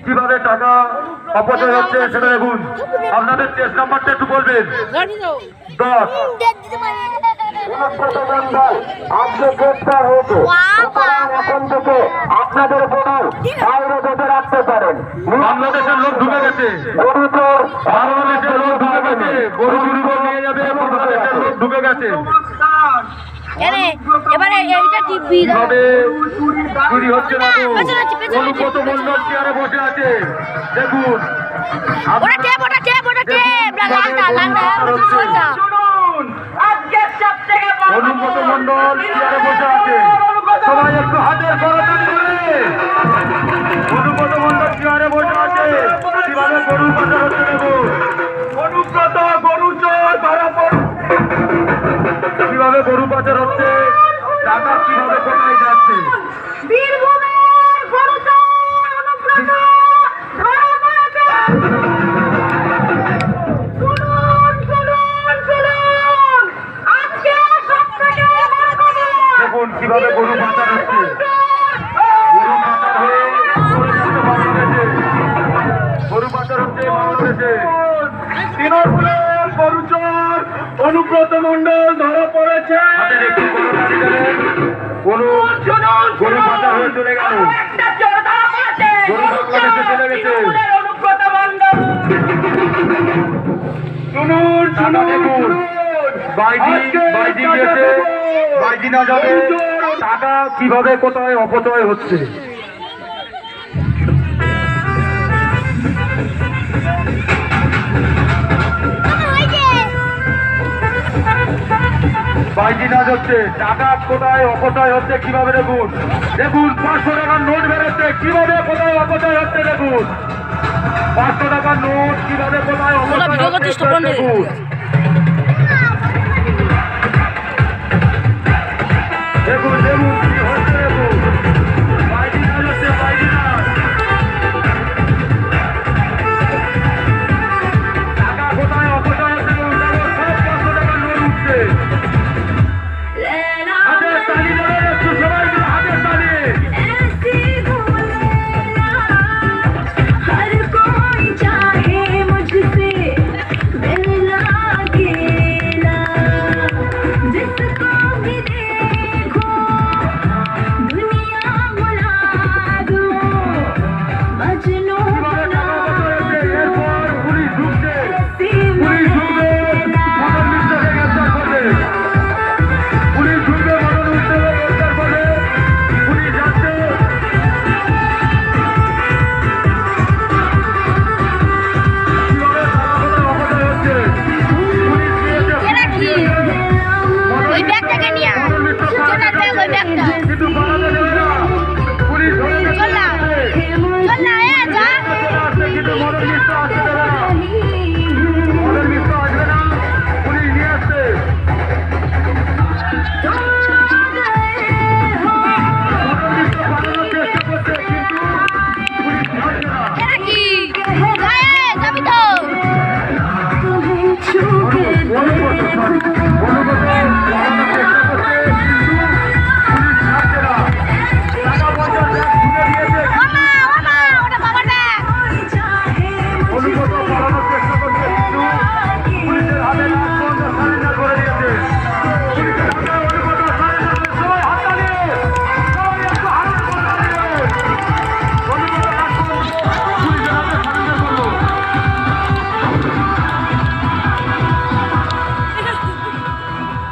কিভাবে টাকা অপচয় হচ্ছে সেটা দেখুন। আপনাদের টেস্ট নাম্বারটা একটু বলবেন। 10 আজকে গ্রেপ্তার হয়েছে। এখন থেকে আপনাদের ভোটার বাইরে যেতে রাখতে পারেন। বাংলাদেশের লোক ঢুকে গেছে, বাংলাদেশের লোক ঢুকে গেছে, গরু চুরি করে নিয়ে যাবে, বাংলাদেশের লোক ঢুকে গেছে। এবারে এইটা টিপি চুরি হচ্ছে না তো। অনুব্রত মণ্ডল চেয়ারে বসে আছে, দেখুন। ওটা টেপ অনুব্রত মণ্ডল চেয়ারে বসে আছে, সবাই একটু হাতের করতালি করে। অনুব্রত মণ্ডল চেয়ারে বসে আছে, কিভাবে গরু পাচার হচ্ছে দেখুন। অনুব্রত গরু চোর ধরা পড়, কিভাবে গরু পাচার হচ্ছে, টাকা কিভাবে কোথায় যাচ্ছে। দেখুন কিভাবে গরু পাচার হচ্ছে, গরু পাচার হয়ে বাংলাদেশে, গরু পাচার হচ্ছে বাংলাদেশে। তৃণমূলের গরু চোর অনুব্রত মণ্ডল ধরা পড়েছে। গরু পাচার হয়ে চলে গেল, গরু বাংলাদেশে চলে গেছে। দেখুন বাইজি গিয়েছে, বাইজি না যাবে, টাকা কিভাবে কোথায় অপচয় হচ্ছে। বাইজি না যাচ্ছে, টাকা কোথায় অপচয় হচ্ছে কিভাবে দেখুন। দেখুন 500 টাকার নোট বেরোচ্ছে, কিভাবে কোথায় অপচয় হচ্ছে দেখুন। 500 টাকার নোট কিভাবে কোথায় অপচয় হচ্ছে দেখুন। দেখুন কি হচ্ছে